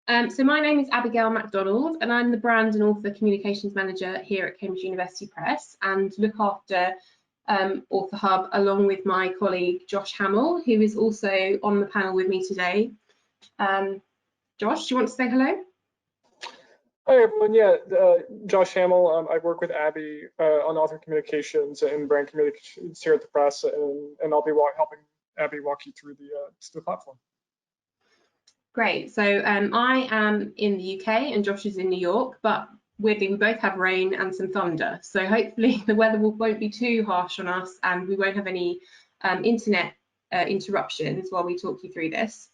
So my name is Abigail MacDonald, and I'm the Brand and Author Communications Manager here at Cambridge University Press, and look after Author Hub along with my colleague Josh Hamill, who is also on the panel with me today. Josh, do you want to say hello? Hi everyone, yeah, Josh Hamill. I work with Abby on author communications and brand communications here at the press, and I'll be helping Abby walk you through the platform. Great. So I am in the UK and Josh is in New York, but weirdly we both have rain and some thunder. So hopefully the weather won't be too harsh on us and we won't have any internet interruptions while we talk you through this.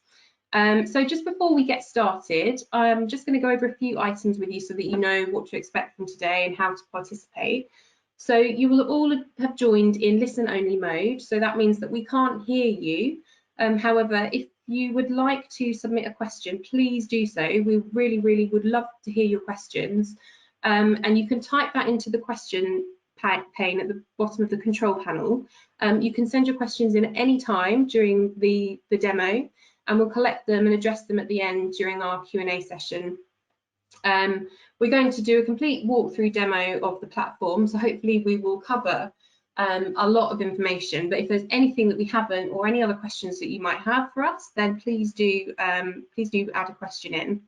So just before we get started, I'm just going to go over a few items with you so that you know what to expect from today and how to participate. So you will all have joined in listen only mode. So that means that we can't hear you. However, if you would like to submit a question, please do so. We really would love to hear your questions. And you can type that into the question pane at the bottom of the control panel. You can send your questions in at any time during the demo, and we'll collect them and address them at the end during our Q&A session. We're going to do a complete walkthrough demo of the platform, so hopefully we will cover a lot of information, but if there's anything that we haven't or any other questions that you might have for us, then please do add a question in.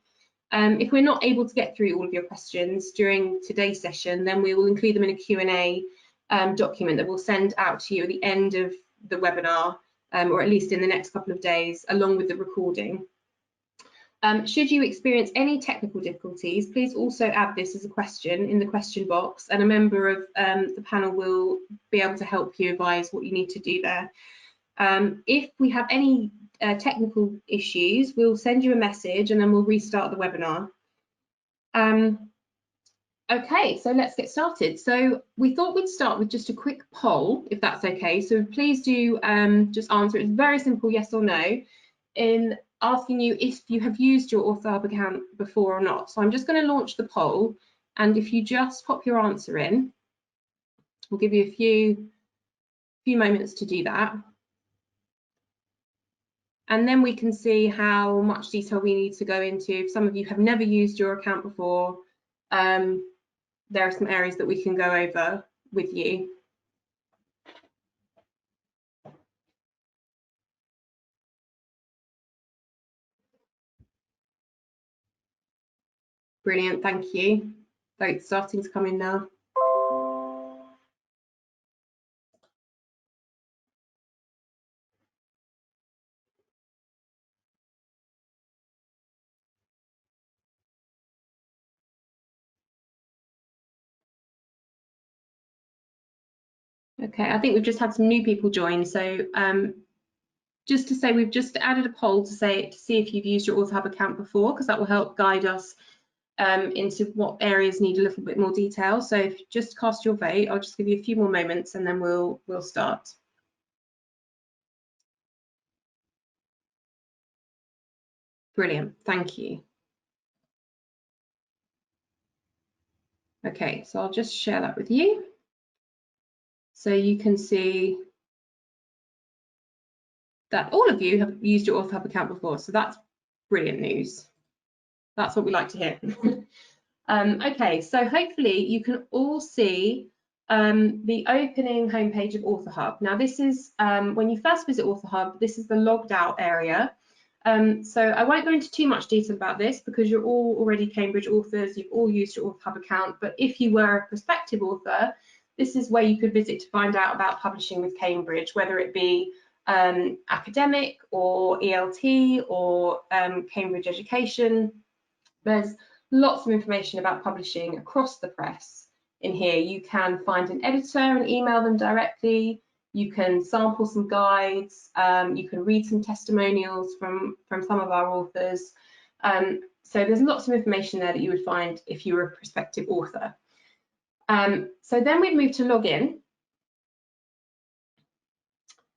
If we're not able to get through all of your questions during today's session, then we will include them in a Q&A document that we'll send out to you at the end of the webinar, or at least in the next couple of days, along with the recording. Should you experience any technical difficulties, please also add this as a question in the question box, and a member of the panel will be able to help you advise what you need to do there. If we have any technical issues, we'll send you a message and then we'll restart the webinar. Okay, so let's get started. So we thought we'd start with just a quick poll, if that's okay. So please do just answer. It's very simple, yes or no, in asking you if you have used your Author Hub account before or not. So I'm just going to launch the poll, and if you just pop your answer in, we'll give you a few moments to do that. And then we can see how much detail we need to go into. If some of you have never used your account before, there are some areas that we can go over with you. Brilliant, thank you. Votes starting to come in now. Okay, I think we've just had some new people join. So just to say, we've just added a poll to see if you've used your Author Hub account before, because that will help guide us into what areas need a little bit more detail. So if you just cast your vote, I'll just give you a few more moments and then we'll start. Brilliant, thank you. Okay, so I'll just share that with you. So you can see that all of you have used your Author Hub account before, so that's brilliant news. That's what we like to hear. Okay, so hopefully you can all see the opening homepage of Author Hub. Now this is, when you first visit Author Hub, this is the logged out area. So I won't go into too much detail about this because you're all already Cambridge authors, you've all used your Author Hub account, but if you were a prospective author, this is where you could visit to find out about publishing with Cambridge, whether it be academic or ELT or Cambridge education. There's lots of information about publishing across the press in here. You can find an editor and email them directly. You can sample some guides. You can read some testimonials from some of our authors. So there's lots of information there that you would find if you were a prospective author. So then we'd move to login.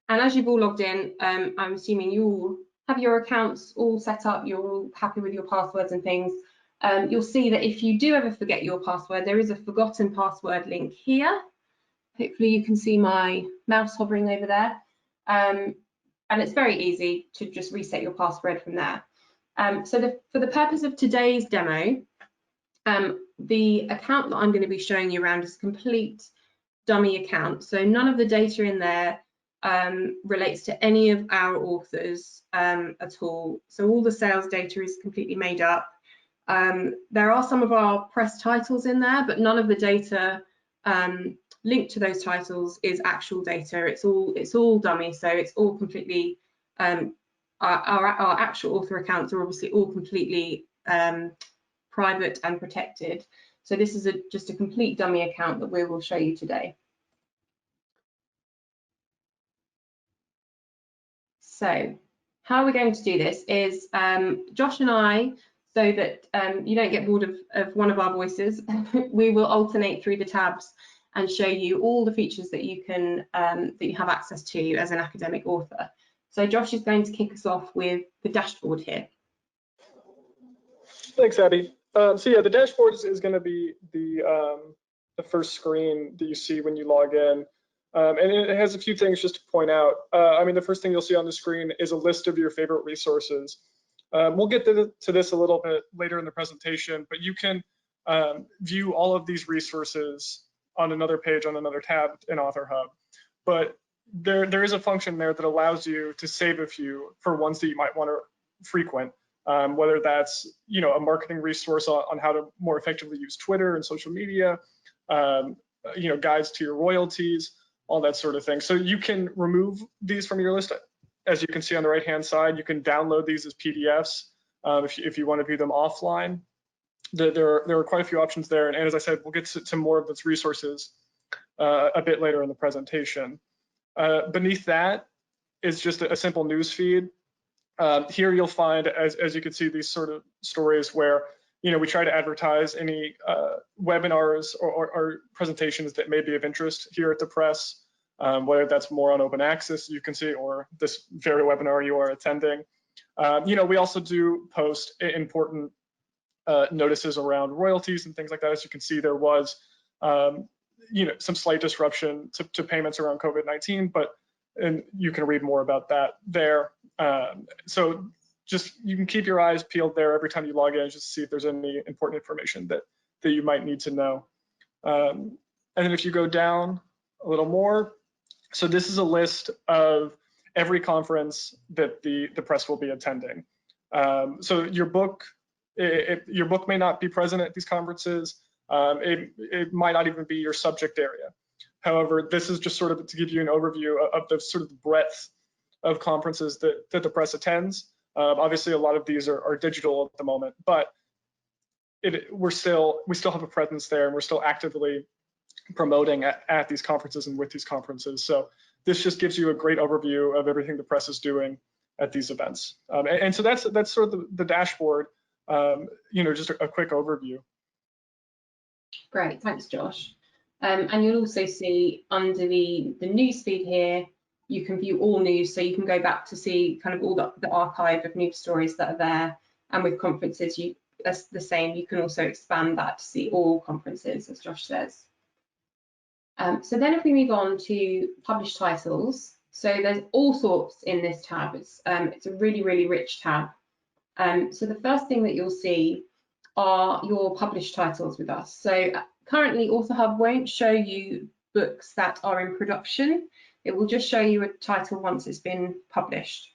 And as you've all logged in, I'm assuming you all have your accounts all set up, you're all happy with your passwords and things. You'll see that if you do ever forget your password, there is a forgotten password link here. Hopefully you can see my mouse hovering over there. And it's very easy to just reset your password from there. For the purpose of today's demo, the account that I'm going to be showing you around is a complete dummy account. So none of the data in there relates to any of our authors at all. So all the sales data is completely made up. There are some of our press titles in there, but none of the data linked to those titles is actual data. It's all dummy, so it's all completely our actual author accounts are obviously all completely private and protected. So this is just a complete dummy account that we will show you today. So how we're going to do this is Josh and I, so that you don't get bored of one of our voices, we will alternate through the tabs and show you all the features that you can that you have access to as an academic author. So Josh is going to kick us off with the dashboard here. Thanks, Abby. So yeah, the dashboard is going to be the first screen that you see when you log in. And it has a few things just to point out. I mean, the first thing you'll see on the screen is a list of your favorite resources. We'll get to this a little bit later in the presentation, but you can view all of these resources on another page on another tab in Author Hub. But there is a function there that allows you to save a few for ones that you might want to frequent, whether that's a marketing resource on how to more effectively use Twitter and social media, guides to your royalties, all that sort of thing. So you can remove these from your list. As you can see on the right-hand side, you can download these as PDFs if you want to view them offline. There are quite a few options there, and as I said, we'll get to more of those resources a bit later in the presentation. Beneath that is just a simple news feed. Here you'll find, as you can see, these sort of stories where we try to advertise any webinars or presentations that may be of interest here at the press, whether that's more on open access, you can see, or this very webinar you are attending. We also do post important notices around royalties and things like that. As you can see, there was some slight disruption to payments around COVID-19, and you can read more about that there. So just you can keep your eyes peeled there every time you log in, just to see if there's any important information that you might need to know. And then if you go down a little more, so this is a list of every conference that the press will be attending. So your book may not be present at these conferences. It might not even be your subject area. However, this is just sort of to give you an overview of the sort of breadth of conferences that the press attends. Obviously, a lot of these are digital at the moment, but we still have a presence there, and we're still actively promoting at these conferences and with these conferences. So this just gives you a great overview of everything the press is doing at these events. And so that's sort of the dashboard. Just a quick overview. Great, thanks, Josh. And you'll also see under the news feed here, you can view all news, so you can go back to see kind of all the archive of news stories that are there. And with conferences, that's the same. You can also expand that to see all conferences, as Josh says. So then if we move on to published titles, so there's all sorts in this tab. It's a really, really rich tab. So the first thing that you'll see are your published titles with us. So currently Author Hub won't show you books that are in production. It will just show you a title once it's been published.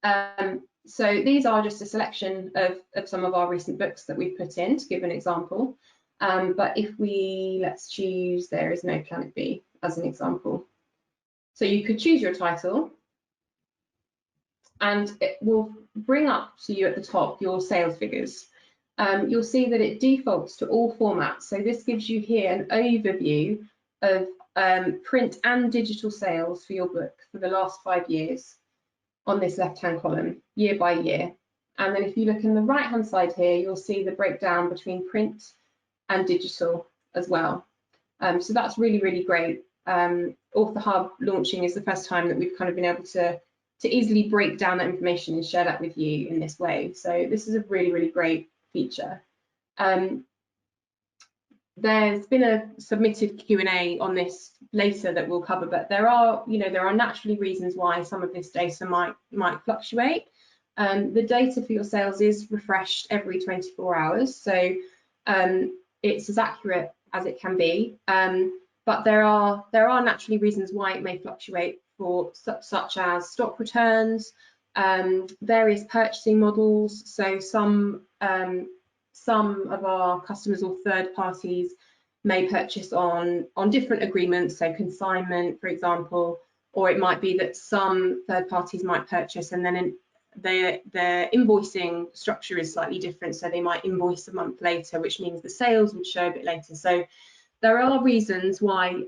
So these are just a selection of some of our recent books that we've put in, to give an example. But if let's choose There Is No Planet B as an example. So you could choose your title, and it will bring up to you at the top your sales figures. You'll see that it defaults to all formats. So this gives you here an overview of print and digital sales for your book for the last 5 years on this left-hand column, year by year. And then if you look in the right-hand side here, you'll see the breakdown between print and digital as well. So that's really, really great. Author Hub launching is the first time that we've kind of been able to easily break down that information and share that with you in this way. So this is a really, really great feature. There's been a submitted Q&A on this later that we'll cover, but there are naturally reasons why some of this data might fluctuate. The data for your sales is refreshed every 24 hours, so it's as accurate as it can be. But there are naturally reasons why it may fluctuate, for such as stock returns, various purchasing models. So some of our customers or third parties may purchase on different agreements, so consignment, for example, or it might be that some third parties might purchase and then their invoicing structure is slightly different, so they might invoice a month later, which means the sales would show a bit later. So there are reasons why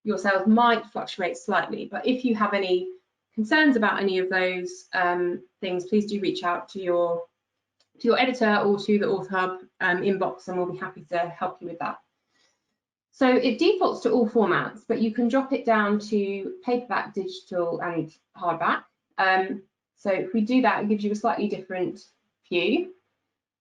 your sales might fluctuate slightly, but if you have any concerns about any of those things, please do reach out to your editor or to the Author Hub inbox, and we'll be happy to help you with that. So it defaults to all formats, but you can drop it down to paperback, digital, and hardback. So if we do that, it gives you a slightly different view.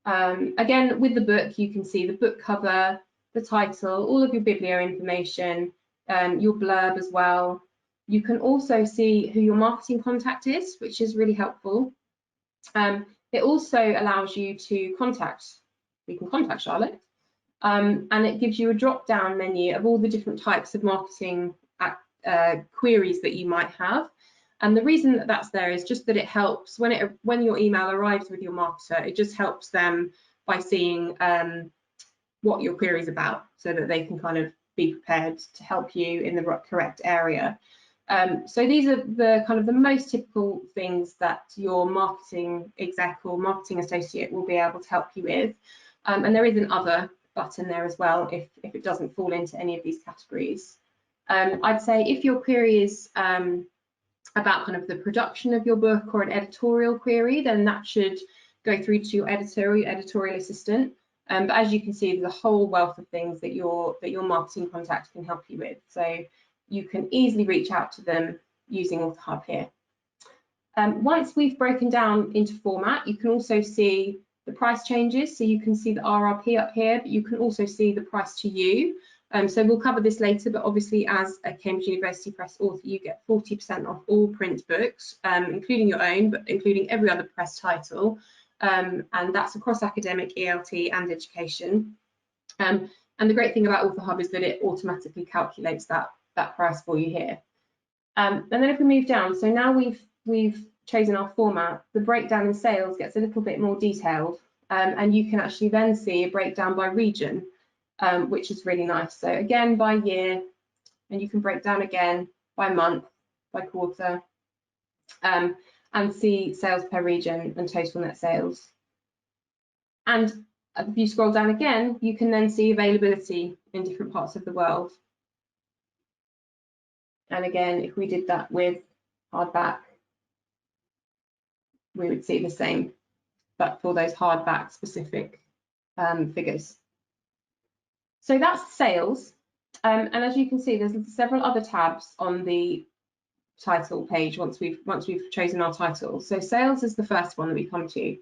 Again, with the book, you can see the book cover, the title, all of your biblio information, your blurb as well. You can also see who your marketing contact is, which is really helpful. It also allows you to contact Charlotte, and it gives you a drop-down menu of all the different types of marketing queries that you might have. And the reason that that's there is just that it helps when your email arrives with your marketer, it just helps them by seeing what your query is about, so that they can kind of be prepared to help you in the correct area. So these are the most typical things that your marketing exec or marketing associate will be able to help you with. And there is an other button there as well if it doesn't fall into any of these categories. I'd say if your query is about kind of the production of your book or an editorial query, then that should go through to your editor or your editorial assistant. But as you can see, there's a whole wealth of things that your marketing contact can help you with. So you can easily reach out to them using Author Hub here. Once we've broken down into format, you can also see the price changes. So you can see the RRP up here, but you can also see the price to you. So we'll cover this later, but obviously as a Cambridge University Press author, you get 40% off all print books, including your own, but including every other press title. And that's across academic, ELT and education. And the great thing about Author Hub is that it automatically calculates that price for you here. And then if we move down, so now we've chosen our format, the breakdown in sales gets a little bit more detailed, and you can actually then see a breakdown by region, which is really nice. So again, by year, and you can break down again by month, by quarter, and see sales per region and total net sales. And if you scroll down again, you can then see availability in different parts of the world. And again, if we did that with hardback, we would see the same, but for those hardback specific figures. So that's sales. And as you can see, there's several other tabs on the title page once we've chosen our title. So sales is the first one that we come to.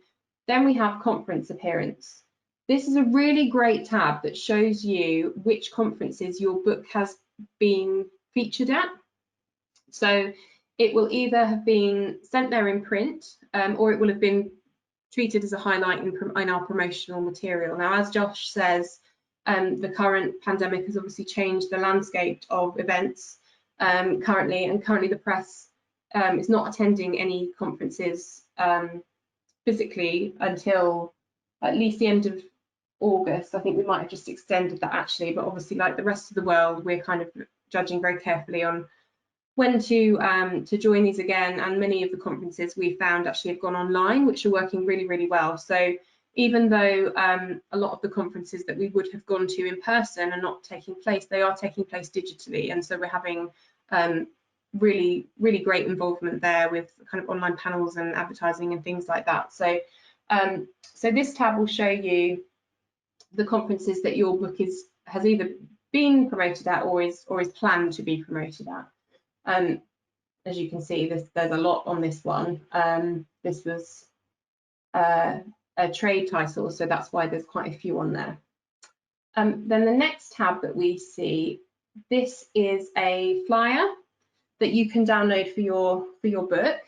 Then we have conference appearance. This is a really great tab that shows you which conferences your book has been featured at. So it will either have been sent there in print, or it will have been treated as a highlight in our promotional material. Now, as Josh says, the current pandemic has obviously changed the landscape of events currently, and currently the press is not attending any conferences physically until at least the end of August. I think we might have just extended that actually, but obviously, like the rest of the world, we're kind of judging very carefully on when to join these again, and many of the conferences we found actually have gone online, which are working really, really well. So even though a lot of the conferences that we would have gone to in person are not taking place, they are taking place digitally, and so we're having really, really great involvement there with kind of online panels and advertising and things like that. So so this tab will show you the conferences that your book has either been promoted at or is planned to be promoted at. As you can see, there's a lot on this one. This was a trade title, so that's why there's quite a few on there. Then the next tab that we see, this is a flyer that you can download for your book.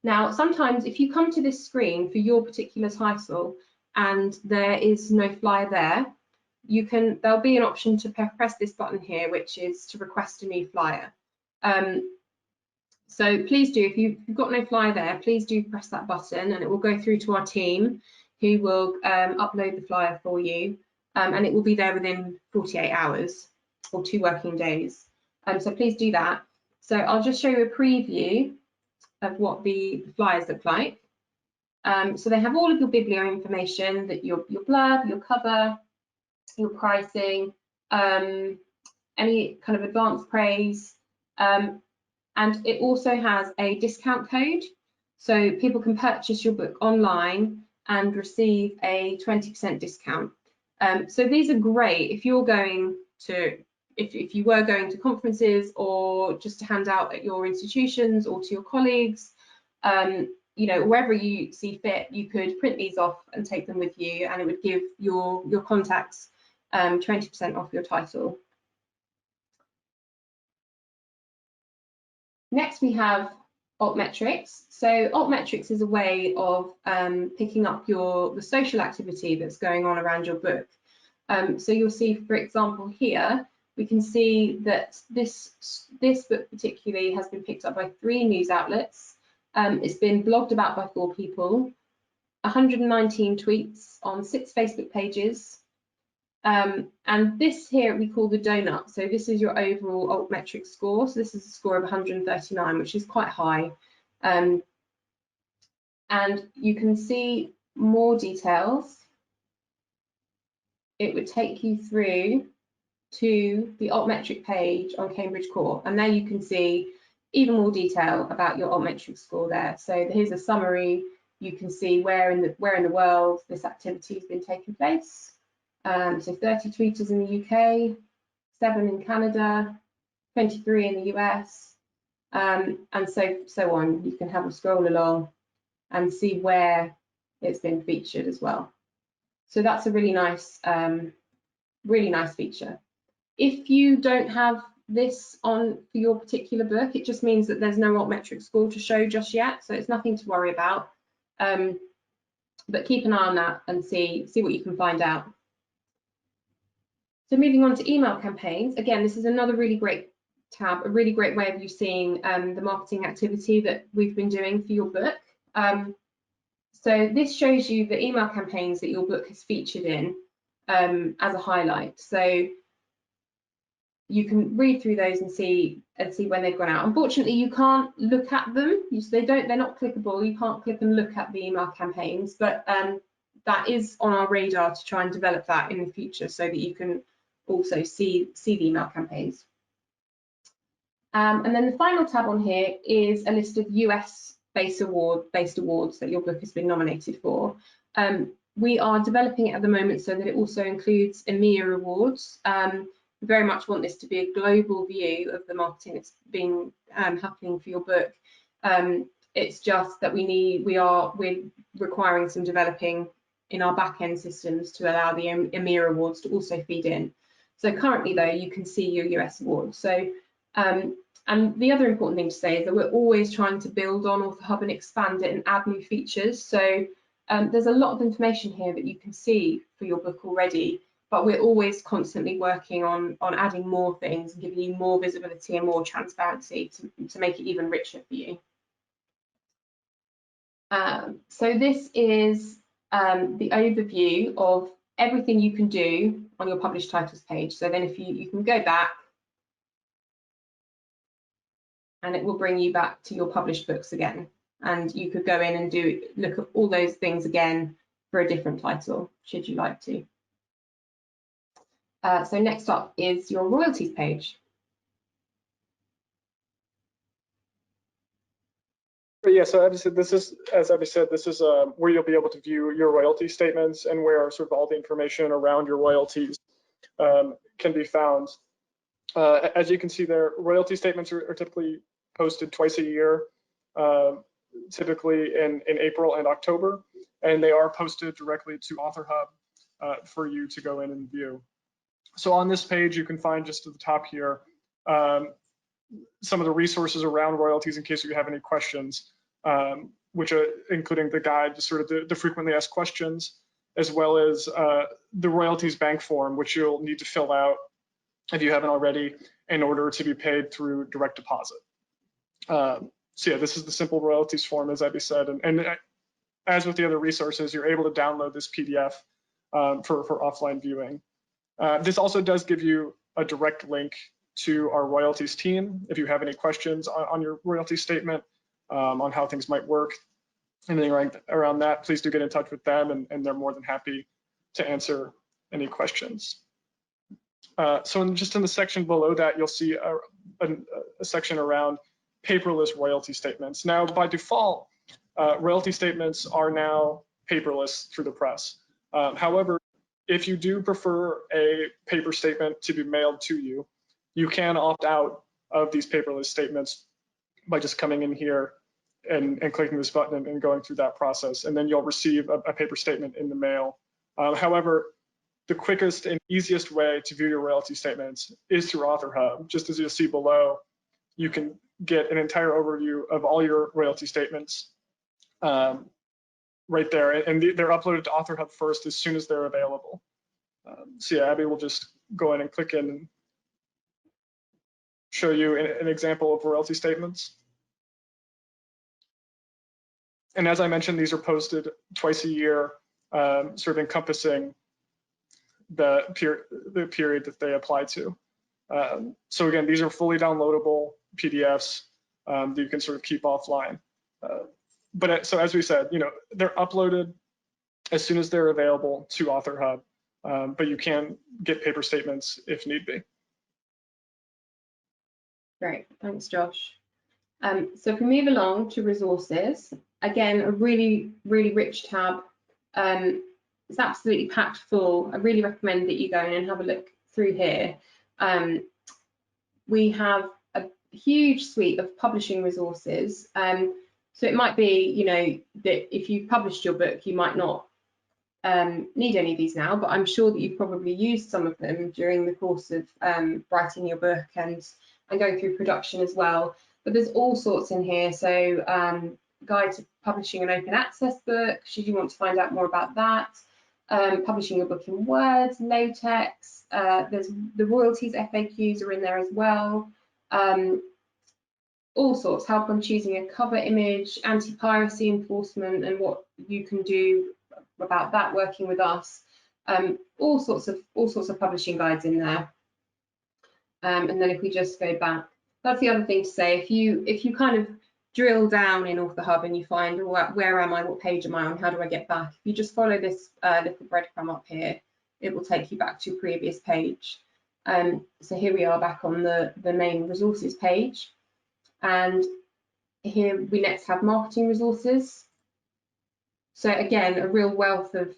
Now, sometimes if you come to this screen for your particular title and there is no flyer there, there'll be an option to press this button here, which is to request a new flyer. So please do, if you've got no flyer there, please do press that button and it will go through to our team who will upload the flyer for you, and it will be there within 48 hours or 2 working days. So please do that. So I'll just show you a preview of what the flyers look like. So they have all of your biblio information, that your blurb, your cover, your pricing, any kind of advanced praise, and it also has a discount code, so people can purchase your book online and receive a 20% discount. So these are great if you're going to, if you were going to conferences or just to hand out at your institutions or to your colleagues, you know, wherever you see fit, you could print these off and take them with you, and it would give your contacts 20% off your title. Next, we have altmetrics. So altmetrics is a way of picking up the social activity that's going on around your book. So you'll see, for example, here, we can see that this book particularly has been picked up by 3 news outlets. It's been blogged about by 4 people, 119 tweets on 6 Facebook pages. And this here we call the donut. So this is your overall altmetric score. So this is a score of 139, which is quite high. And you can see more details. It would take you through to the altmetric page on Cambridge Core, and there you can see even more detail about your altmetric score there. So here's a summary. You can see where in the world this activity has been taking place. So 30 tweeters in the UK, 7 in Canada, 23 in the US, and so on. You can have a scroll along and see where it's been featured as well. So that's a really nice feature. If you don't have this on for your particular book, it just means that there's no altmetric score to show just yet, so it's nothing to worry about. But keep an eye on that and see what you can find out. So moving on to email campaigns, again, this is another really great tab, a really great way of you seeing the marketing activity that we've been doing for your book. So this shows you the email campaigns that your book has featured in as a highlight. So you can read through those and see when they've gone out. Unfortunately, you can't look at them. They're not clickable. You can't click and look at the email campaigns, but that is on our radar to try and develop that in the future so that you can also see the email campaigns. And then the final tab on here is a list of US-based awards that your book has been nominated for. We are developing it at the moment so that it also includes EMEA awards. We very much want this to be a global view of the marketing that's been happening for your book. It's just that we're requiring some developing in our back-end systems to allow the EMEA awards to also feed in. So currently, though, you can see your US awards. So, and the other important thing to say is that we're always trying to build on Author Hub and expand it and add new features. So there's a lot of information here that you can see for your book already, but we're always constantly working on adding more things and giving you more visibility and more transparency to make it even richer for you. So this is the overview of everything you can do on your published titles page. So then if you can go back, and it will bring you back to your published books again. And you could go in and look at all those things again for a different title, should you like to. So next up is your royalties page. Yeah, so as Abby said, this is where you'll be able to view your royalty statements and where sort of all the information around your royalties can be found. As you can see there, royalty statements are typically posted twice a year, typically in April and October, and they are posted directly to Author Hub for you to go in and view. So on this page, you can find just at the top here some of the resources around royalties in case you have any questions. which are including the guide, sort of the frequently asked questions, as well as the royalties bank form, which you'll need to fill out if you haven't already in order to be paid through direct deposit. So yeah, this is the simple royalties form, as Abby said, and as with the other resources, you're able to download this PDF for offline viewing. This also does give you a direct link to our royalties team if you have any questions on your royalty statement, on how things might work, anything around that. Please do get in touch with them, and they're more than happy to answer any questions. So just in the section below that, you'll see a section around paperless royalty statements. Now, by default, royalty statements are now paperless through the press. However, if you do prefer a paper statement to be mailed to you, you can opt out of these paperless statements by just coming in here and clicking this button and going through that process, and then you'll receive a paper statement in the mail. However, the quickest and easiest way to view your royalty statements is through AuthorHub. Just as you'll see below, you can get an entire overview of all your royalty statements right there, and they're uploaded to AuthorHub first as soon as they're available. So yeah, Abby will just go in and click in and show you an example of royalty statements. And as I mentioned, these are posted twice a year, sort of encompassing the period that they apply to. So again, these are fully downloadable PDFs that you can sort of keep offline. So as we said, they're uploaded as soon as they're available to AuthorHub, but you can get paper statements if need be. Great, thanks, Josh. So if we move along to resources, again, a really, really rich tab. It's absolutely packed full. I really recommend that you go in and have a look through here. We have a huge suite of publishing resources. So it might be, that if you've published your book, you might not need any of these now, but I'm sure that you've probably used some of them during the course of writing your book and going through production as well. But there's all sorts in here. So guide to publishing an open access book, should you want to find out more about that. Publishing your book in Word, LaTeX, there's the royalties FAQs are in there as well. All sorts, help on choosing a cover image, anti-piracy enforcement and what you can do about that working with us. All sorts of publishing guides in there. And then if we just go back, that's the other thing to say. If you kind of drill down in AuthorHub and you find, where am I, what page am I on, how do I get back? If you just follow this little breadcrumb up here, it will take you back to a previous page. So here we are back on the main resources page. And here we next have marketing resources. So again, a real wealth of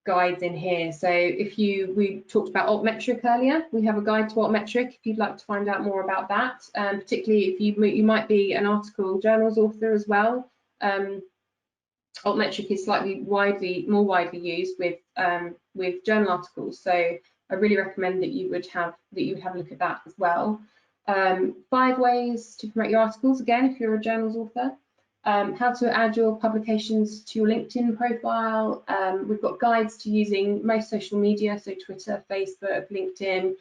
guides in here. So we talked about altmetric earlier, we have a guide to altmetric if you'd like to find out more about that, particularly if you might be an article journals author as well. Altmetric is slightly more widely used with journal articles, so I really recommend that you would have a look at that as well. 5 ways to promote your articles, again, if you're a journals author. How to add your publications to your LinkedIn profile. We've got guides to using most social media, so Twitter, Facebook, LinkedIn,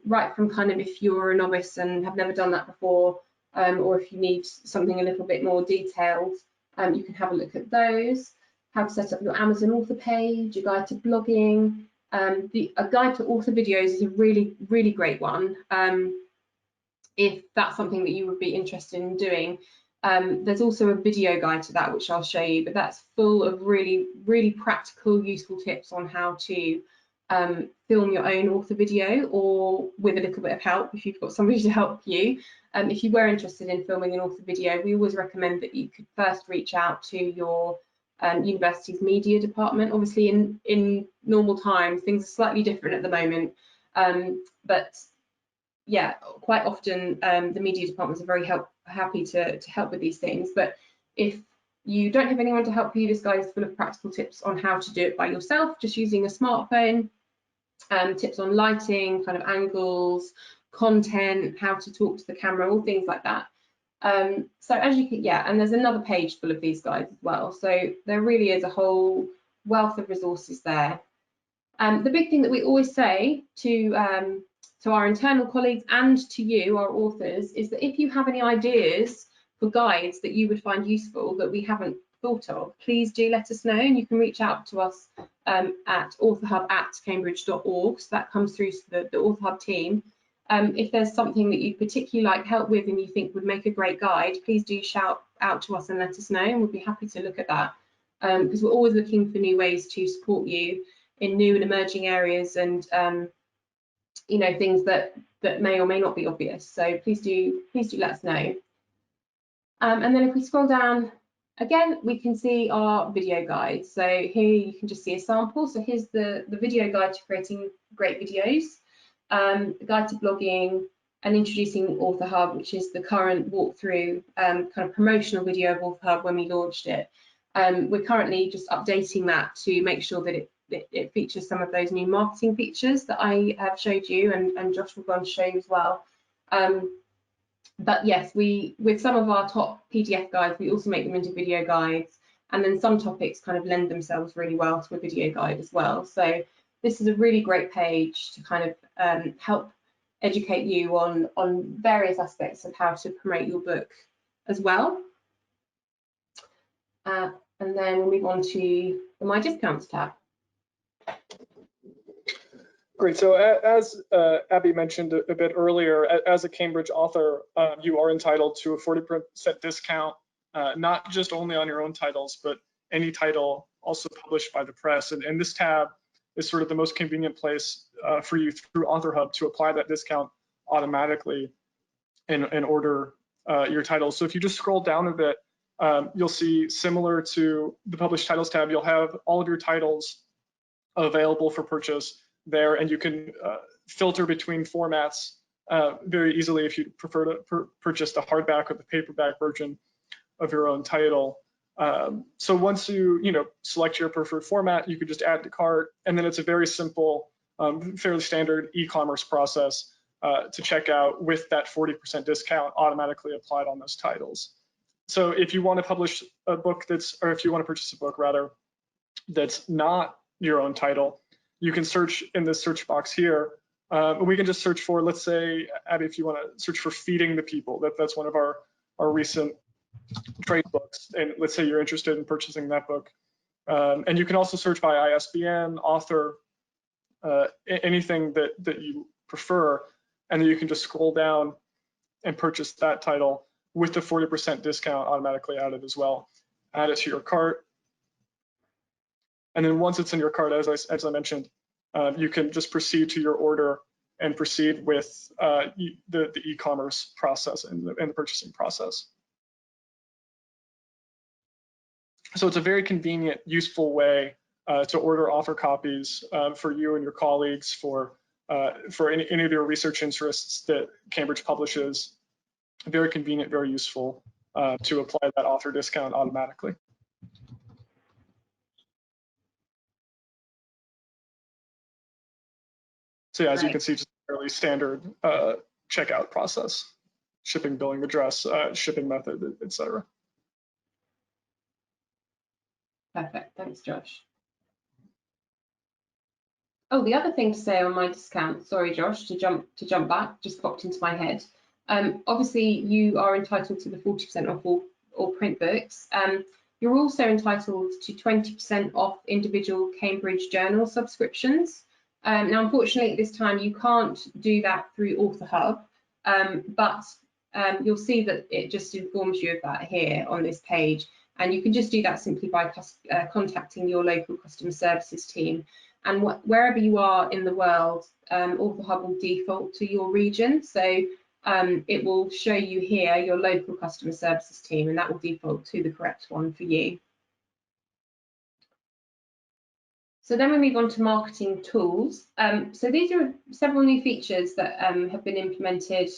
right from kind of if you're a novice and have never done that before, or if you need something a little bit more detailed, you can have a look at those. How to set up your Amazon author page, a guide to blogging. A guide to author videos is a really, really great one. If that's something that you would be interested in doing. There's also a video guide to that, which I'll show you, but that's full of really, really practical, useful tips on how to film your own author video, or with a little bit of help if you've got somebody to help you. If you were interested in filming an author video, we always recommend that you could first reach out to your university's media department. Obviously, in normal times, things are slightly different at the moment, but yeah, quite often the media departments are very happy to help with these things. But if you don't have anyone to help you, this guide is full of practical tips on how to do it by yourself, just using a smartphone, tips on lighting, kind of angles, content, how to talk to the camera, all things like that. So as you can, yeah, and there's another page full of these guides as well. So there really is a whole wealth of resources there. The big thing that we always say to our internal colleagues and to you, our authors, is that if you have any ideas for guides that you would find useful that we haven't thought of, please do let us know, and you can reach out to us at authorhub@cambridge.org. So that comes through to the AuthorHub team. If there's something that you'd particularly like help with and you think would make a great guide, please do shout out to us and let us know, and we'll be happy to look at that, because we're always looking for new ways to support you in new and emerging areas, and you know, things that may or may not be obvious. So please do let us know. And then if we scroll down again, we can see our video guide. So here you can just see a sample. So here's the video guide to creating great videos, guide to blogging, and introducing AuthorHub, which is the current walkthrough kind of promotional video of AuthorHub when we launched it. We're currently just updating that to make sure that it features some of those new marketing features that I have showed you, and Josh will go on to show you as well. But yes, with some of our top PDF guides, we also make them into video guides, and then some topics kind of lend themselves really well to a video guide as well. So this is a really great page to kind of help educate you on various aspects of how to promote your book as well. And then we'll move on to the My Discounts tab. Great. So as Abby mentioned a bit earlier, as a Cambridge author, you are entitled to a 40% discount, not just only on your own titles, but any title also published by the press. And this tab is sort of the most convenient place for you through AuthorHub to apply that discount automatically and order your titles. So if you just scroll down a bit, you'll see, similar to the Published Titles tab, you'll have all of your titles available for purchase there, and you can filter between formats very easily if you prefer to purchase the hardback or the paperback version of your own title. So once you select your preferred format, you can just add to cart, and then it's a very simple, fairly standard e-commerce process to check out with that 40% discount automatically applied on those titles. So if you want to publish a book or if you want to purchase a book rather, that's not your own title, you can search in this search box here. We can just search for, let's say, Abby, if you want to search for Feeding the People, that's one of our recent trade books, and let's say you're interested in purchasing that book. And you can also search by ISBN, author, anything that you prefer, and then you can just scroll down and purchase that title with the 40% discount automatically added as well. Add it to your cart. And then once it's in your cart, as I mentioned, you can just proceed to your order and proceed with the e-commerce process and the purchasing process. So it's a very convenient, useful way to order author copies for you and your colleagues for any of your research interests that Cambridge publishes. Very convenient, very useful to apply that author discount automatically. So yeah, as you can see, just a fairly standard checkout process: shipping, billing address, shipping method, etc. Perfect, thanks, Josh. Oh, the other thing to say on My Discount, sorry, Josh, to jump back, just popped into my head. Obviously, you are entitled to the 40% off all print books. You're also entitled to 20% off individual Cambridge Journal subscriptions. Now, unfortunately, at this time, you can't do that through AuthorHub, but you'll see that it just informs you of that here on this page. And you can just do that simply by contacting your local customer services team. And wherever you are in the world, AuthorHub will default to your region. So it will show you here your local customer services team, and that will default to the correct one for you. So then we move on to marketing tools. So these are several new features that have been implemented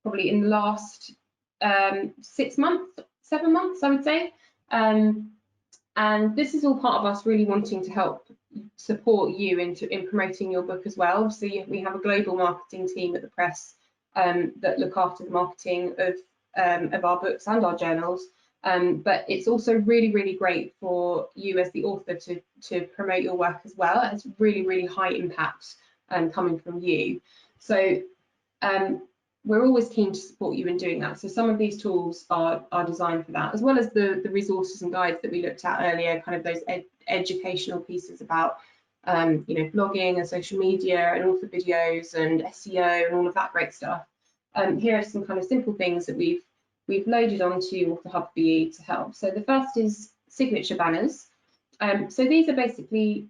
probably in the last 7 months, I would say. And this is all part of us really wanting to help support you in promoting your book as well. So we have a global marketing team at the press that look after the marketing of our books and our journals. But it's also really, really great for you as the author to promote your work as well. It's really, really high impact coming from you. So we're always keen to support you in doing that. So some of these tools are designed for that, as well as the resources and guides that we looked at earlier, kind of those educational pieces about blogging and social media and author videos and SEO and all of that great stuff. Here are some kind of simple things that we've loaded onto Author Hub BE to help. So the first is signature banners. So these are basically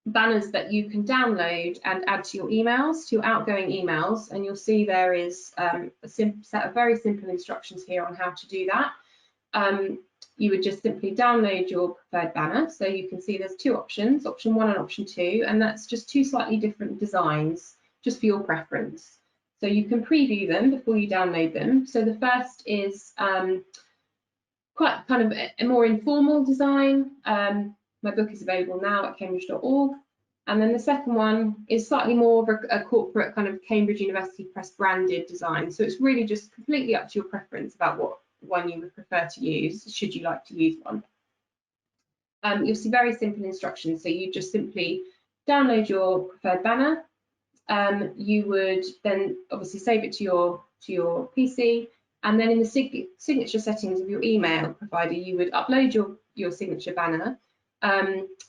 banners that you can download and add to your emails, to your outgoing emails, and you'll see there is a set of very simple instructions here on how to do that. You would just simply download your preferred banner. So you can see there's two options, option 1 and option 2, and that's just two slightly different designs, just for your preference. So you can preview them before you download them. So the first is quite kind of a more informal design. My book is available now at cambridge.org. And then the second one is slightly more of a corporate kind of Cambridge University Press branded design. So it's really just completely up to your preference about what one you would prefer to use, should you like to use one. You'll see very simple instructions. So you just simply download your preferred banner. You would then obviously save it to your PC, and then in the signature settings of your email provider, you would upload your signature banner.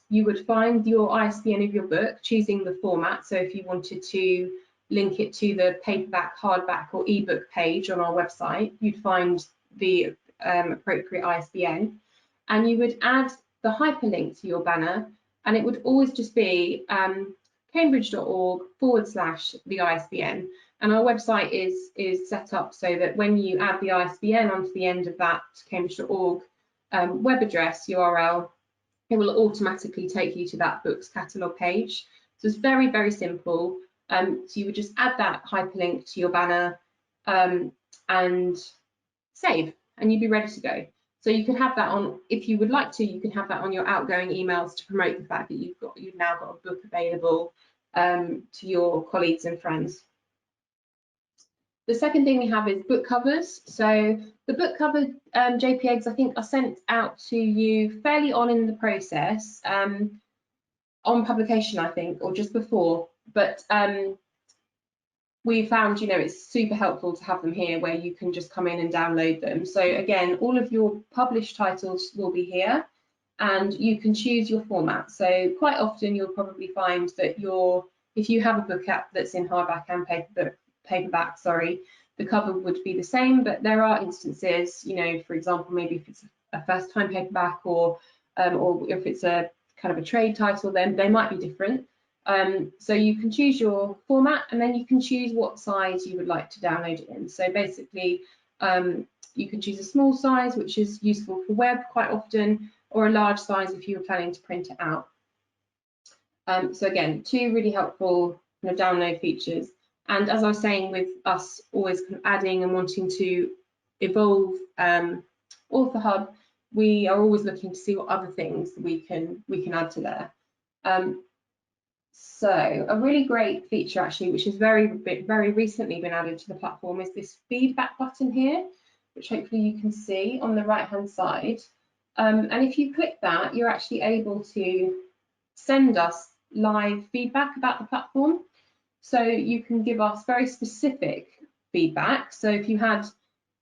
You would find your ISBN of your book, choosing the format. So if you wanted to link it to the paperback, hardback or ebook page on our website, you'd find the appropriate ISBN, and you would add the hyperlink to your banner, and it would always just be cambridge.org/the ISBN. And our website is set up so that when you add the ISBN onto the end of that cambridge.org web address URL, it will automatically take you to that book's catalogue page. So it's very, very simple. So you would just add that hyperlink to your banner and save, and you'd be ready to go. So you can have that on, if you would like to, you can have that on your outgoing emails to promote the fact that you've now got a book available to your colleagues and friends. The second thing we have is book covers. So the book cover JPEGs, I think, are sent out to you fairly on in the process, on publication, I think, or just before. But we found, it's super helpful to have them here where you can just come in and download them. So again, all of your published titles will be here, and you can choose your format. So quite often you'll probably find that if you have a book app that's in hardback and paperback, the cover would be the same, but there are instances, for example, maybe if it's a first-time paperback or if it's a kind of a trade title, then they might be different. So you can choose your format, and then you can choose what size you would like to download it in. So basically, you can choose a small size, which is useful for web quite often, or a large size if you were planning to print it out. So again, two really helpful download features. And as I was saying, with us always kind of adding and wanting to evolve Author Hub, we are always looking to see what other things we can add to there. So a really great feature actually, which is very recently been added to the platform, is this feedback button here, which hopefully you can see on the right hand side. And if you click that, you're actually able to send us live feedback about the platform. So you can give us very specific feedback. So if you had,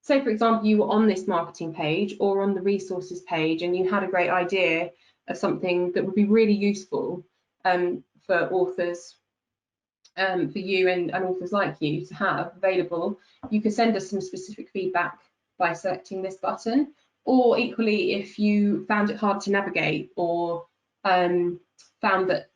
say for example, you were on this marketing page or on the resources page, and you had a great idea of something that would be really useful for authors, for you and authors like you to have available, you can send us some specific feedback by selecting this button. Or equally, if you found it hard to navigate or found that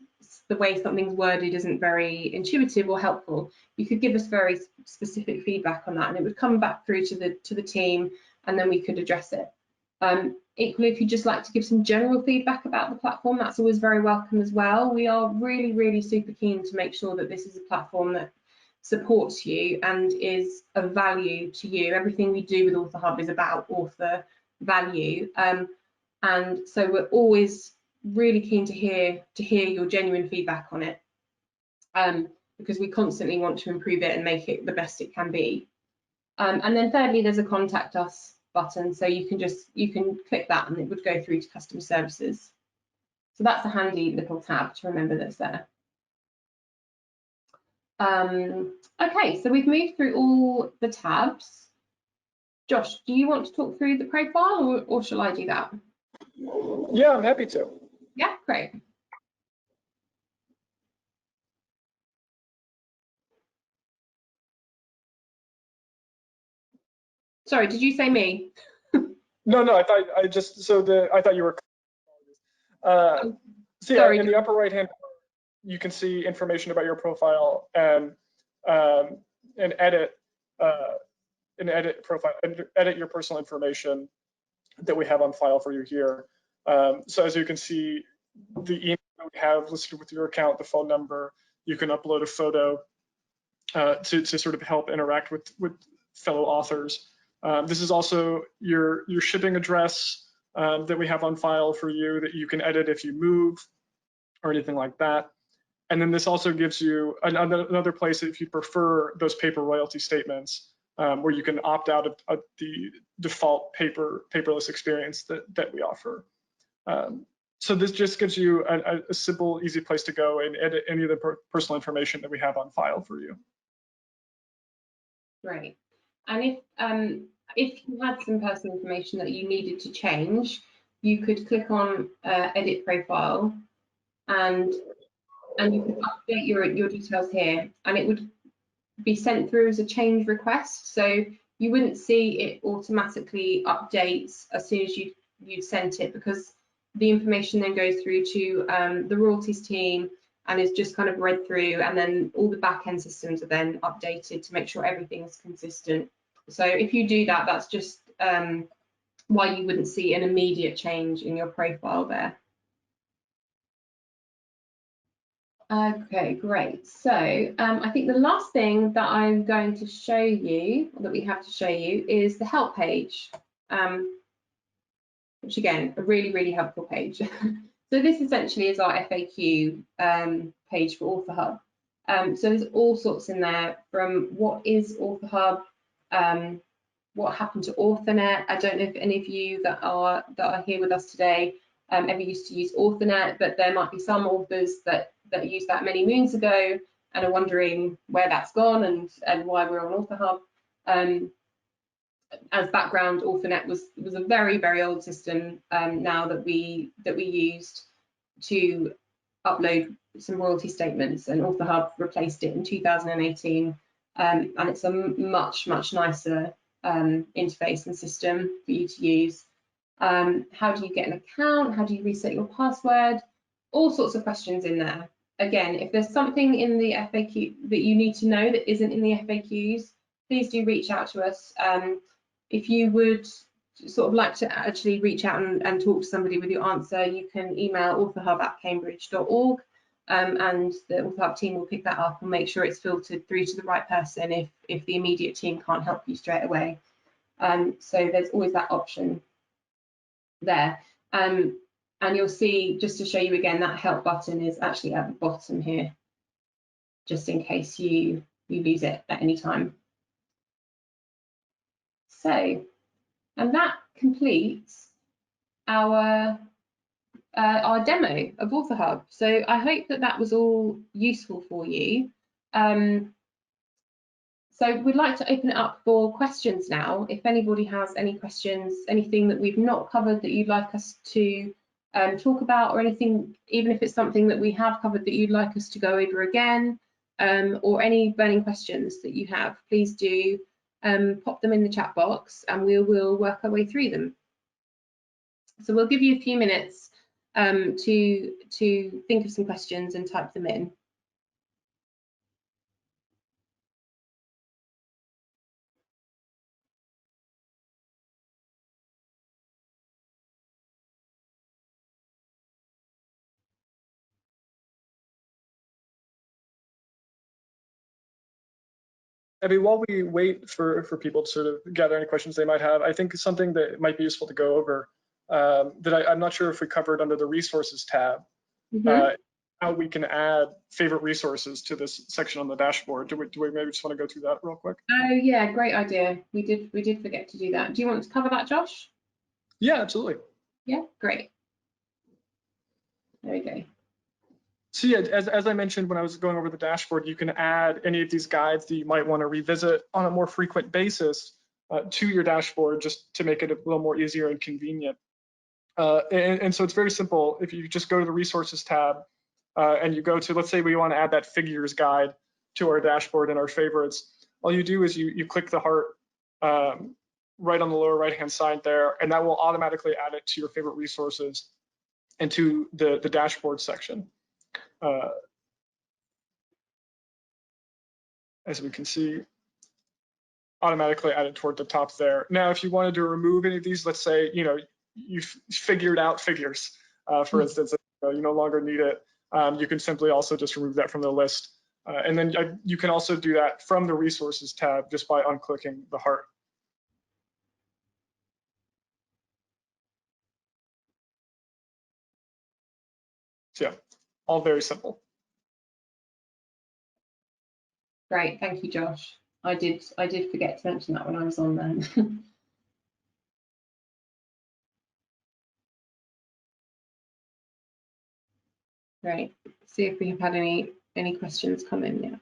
the way something's worded isn't very intuitive or helpful, you could give us very specific feedback on that, and it would come back through to the team, and then we could address it. Equally, if you'd just like to give some general feedback about the platform, that's always very welcome as well. We are really, really super keen to make sure that this is a platform that supports you and is of value to you. Everything we do with Author Hub is about author value, and so we're always really keen to hear your genuine feedback on it, because we constantly want to improve it and make it the best it can be. And then thirdly, there's a contact us button, so you can click that and it would go through to customer services. So that's a handy little tab to remember that's there. Okay, so we've moved through all the tabs. Josh, do you want to talk through the profile, or shall I do that? Yeah, I'm happy to. Yeah, great. Sorry, did you say me? No, I thought you were. So yeah, Sorry. in the upper right hand, you can see information about your profile and edit profile, edit your personal information that we have on file for you here. So as you can see, the email that we have listed with your account, the phone number, you can upload a photo to sort of help interact with fellow authors. This is also your shipping address that we have on file for you that you can edit if you move or anything like that. And then this also gives you another place if you prefer those paper royalty statements where you can opt out of the default paperless experience that we offer. So this just gives you a simple, easy place to go and edit any of the personal information that we have on file for you. Great. And if you had some personal information that you needed to change, you could click on edit profile and you could update your details here, and it would be sent through as a change request. So you wouldn't see it automatically updates as soon as you'd sent it, because the information then goes through to the royalties team and is just kind of read through, and then all the back-end systems are then updated to make sure everything's consistent. So if you do that, that's just why you wouldn't see an immediate change in your profile there. Okay, great. So I think the last thing that I'm going to show you, that we have to show you, is the help page, which again, a really, really helpful page. So this essentially is our FAQ page for AuthorHub. So there's all sorts in there, from what is AuthorHub, what happened to AuthorNet. I don't know if any of you that are here with us today ever used to use AuthorNet, but there might be some authors that used that many moons ago and are wondering where that's gone and why we're on AuthorHub. As background, AuthorNet was a very, very old system now that we used to upload some royalty statements, and AuthorHub replaced it in 2018, and it's a much nicer interface and system for you to use. How do you get an account? How do you reset your password? All sorts of questions in there. Again, if there's something in the FAQ that you need to know that isn't in the FAQs, please do reach out to us. If you would sort of like to actually reach out and talk to somebody with your answer, you can email authorhub@cambridge.org, and the AuthorHub team will pick that up and make sure it's filtered through to the right person if the immediate team can't help you straight away. So there's always that option there. And you'll see, just to show you again, that help button is actually at the bottom here, just in case you lose it at any time. So, and that completes our demo of AuthorHub. So I hope that was all useful for you. So we'd like to open it up for questions now. If anybody has any questions, anything that we've not covered that you'd like us to talk about, or anything, even if it's something that we have covered that you'd like us to go over again, or any burning questions that you have, please do pop them in the chat box and we will work our way through them. So we'll give you a few minutes to think of some questions and type them in. Abby, while we wait for people to sort of gather any questions they might have, I think something that might be useful to go over that I'm not sure if we covered under the resources tab how we can add favorite resources to this section on the dashboard. Do we maybe just want to go through that real quick? Oh yeah, great idea. We did forget to do that. Do you want to cover that, Josh? Yeah, absolutely. Yeah, great. There we go. So yeah, as I mentioned when I was going over the dashboard, you can add any of these guides that you might want to revisit on a more frequent basis to your dashboard, just to make it a little more easier and convenient. And so it's very simple. If you just go to the resources tab and you go to, let's say we want to add that figures guide to our dashboard and our favorites, all you do is you click the heart right on the lower right hand side there, and that will automatically add it to your favorite resources and to the dashboard section. As we can see, automatically added toward the top there. Now, if you wanted to remove any of these, let's say, you figured out figures, for instance, you no longer need it, you can simply also just remove that from the list. And then you can also do that from the resources tab just by unclicking the heart. So yeah, all very simple. Great, thank you, Josh. I did forget to mention that when I was on then. Great. See if we have had any questions come in yet.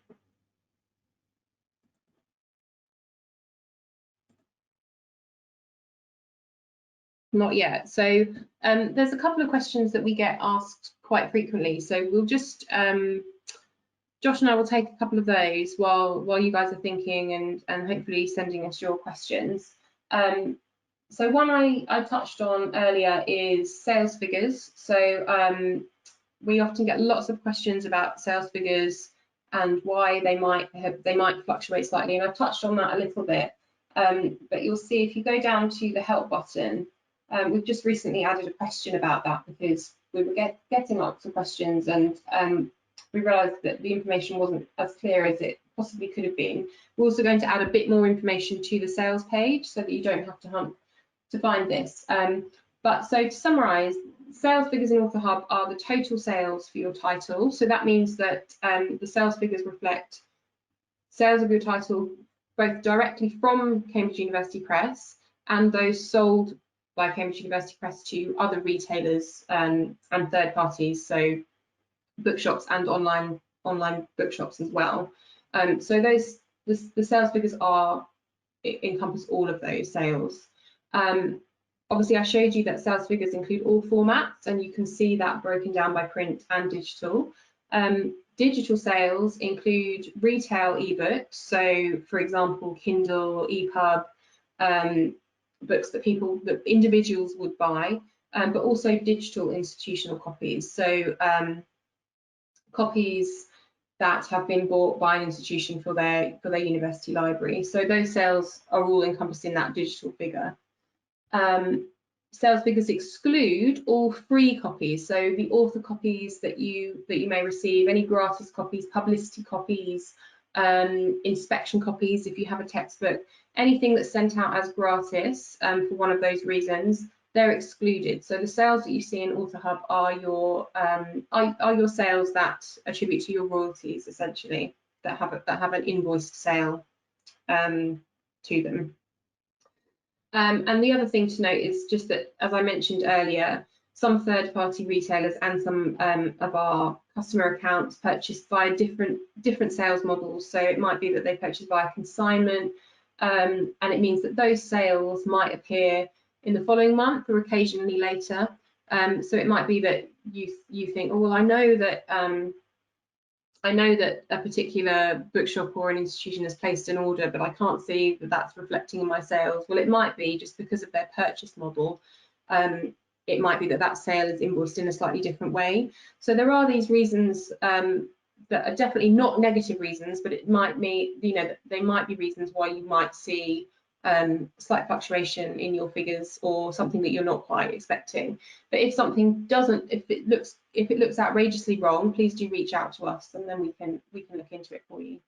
Not yet. So there's a couple of questions that we get asked quite frequently. So we'll just Josh and I will take a couple of those while you guys are thinking and hopefully sending us your questions. So one I touched on earlier is sales figures. So we often get lots of questions about sales figures and why they might fluctuate slightly, and I've touched on that a little bit. But you'll see if you go down to the help button, we've just recently added a question about that because we were getting lots of questions, and we realised that the information wasn't as clear as it possibly could have been. We're also going to add a bit more information to the sales page so that you don't have to hunt to find this. But so to summarise, sales figures in Author Hub are the total sales for your title. So that means that the sales figures reflect sales of your title both directly from Cambridge University Press and those sold by Cambridge University Press to other retailers and third parties, so bookshops and online bookshops as well. So the sales figures encompass all of those sales. Obviously, I showed you that sales figures include all formats, and you can see that broken down by print and digital. Digital sales include retail ebooks, so for example, Kindle, EPUB, books that individuals would buy, but also digital institutional copies. So copies that have been bought by an institution for their university library. So those sales are all encompassed in that digital figure. Sales figures exclude all free copies, so the author copies that you may receive, any gratis copies, publicity copies, inspection copies if you have a textbook, anything that's sent out as gratis for one of those reasons, they're excluded. So the sales that you see in Author Hub are your sales that attribute to your royalties, essentially, that have an invoiced sale to them. And the other thing to note is just that, as I mentioned earlier, some third-party retailers and some of our customer accounts purchase via different sales models. So it might be that they purchase via consignment, and it means that those sales might appear in the following month or occasionally later. So it might be that you think, oh, well, I know that a particular bookshop or an institution has placed an order, but I can't see that that's reflecting in my sales. Well, it might be just because of their purchase model. It might be that that sale is invoiced in a slightly different way. So there are these reasons that are definitely not negative reasons, but it might mean, that they might be reasons why you might see slight fluctuation in your figures or something that you're not quite expecting. But if something doesn't, if it looks outrageously wrong, please do reach out to us, and then we can look into it for you.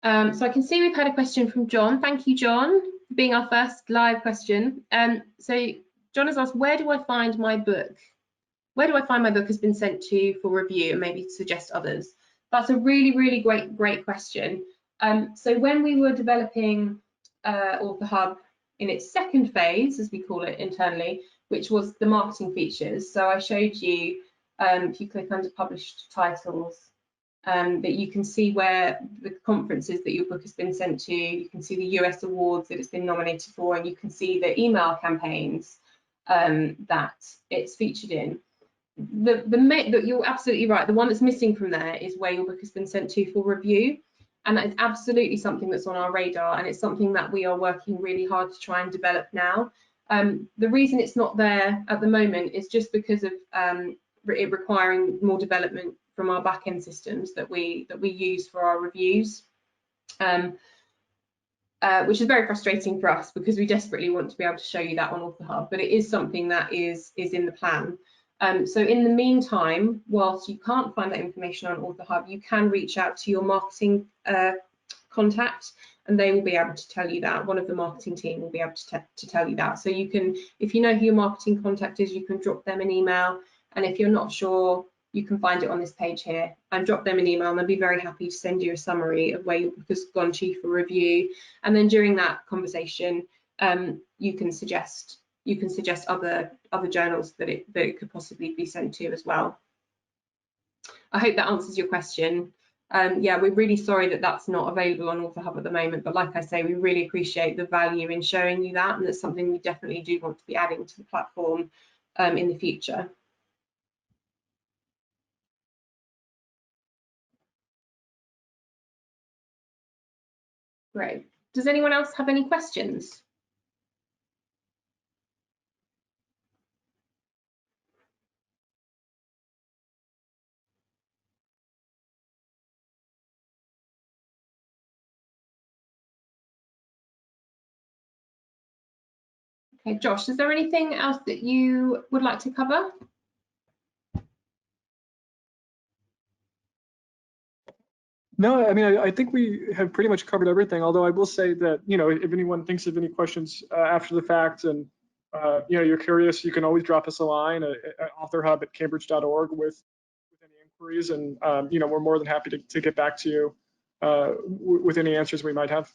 So I can see we've had a question from John. Thank you, John, for being our first live question. So John has asked, where do I find my book? where do I find my book has been sent to for review, and maybe suggest others? That's a really great question. So when we were developing Author Hub in its second phase, as we call it internally, which was the marketing features. So I showed you, if you click under published titles, that you can see where the conferences that your book has been sent to, you can see the US awards that it's been nominated for, and you can see the email campaigns that it's featured in. You're absolutely right, the one that's missing from there is where your book has been sent to for review. And it's absolutely something that's on our radar, and it's something that we are working really hard to try and develop now. The reason it's not there at the moment is just because of it requiring more development from our back-end systems that we use for our reviews, which is very frustrating for us because we desperately want to be able to show you that on Author Hub, but it is something that is in the plan. So in the meantime, whilst you can't find that information on Author Hub, you can reach out to your marketing contact, and they will be able to tell you that. One of the marketing team will be able to tell you that. So you can, if you know who your marketing contact is, you can drop them an email, and if you're not sure, you can find it on this page here and drop them an email, and they'll be very happy to send you a summary of where your book has gone to for review. And then during that conversation, you can suggest other journals that it could possibly be sent to as well. I hope that answers your question. Yeah, we're really sorry that that's not available on Author Hub at the moment, but like I say, we really appreciate the value in showing you that, and it's something we definitely do want to be adding to the platform in the future. Great. Does anyone else have any questions? Okay, Josh, is there anything else that you would like to cover? No, I mean, I think we have pretty much covered everything, although I will say that, you know, if anyone thinks of any questions after the fact and, you know, you're curious, you can always drop us a line at authorhub@cambridge.org with any inquiries. And, you know, we're more than happy to get back to you with any answers we might have.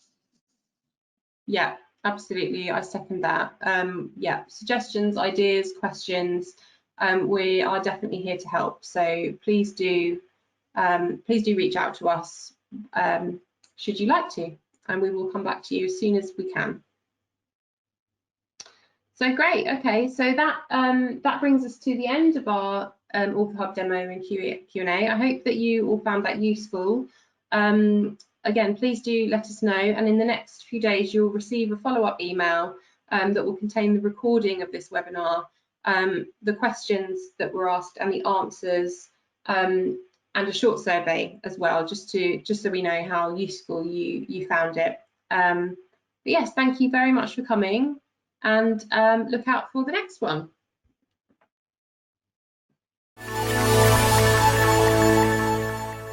Yeah, absolutely. I second that. Yeah, suggestions, ideas, questions. We are definitely here to help. So please do reach out to us should you like to, and we will come back to you as soon as we can. So great. Okay, so that brings us to the end of our Author Hub demo and Q&A. I hope that you all found that useful. Again, please do let us know, and in the next few days you'll receive a follow-up email that will contain the recording of this webinar, the questions that were asked and the answers, and a short survey as well, just so we know how useful you found it. But yes, thank you very much for coming, and look out for the next one.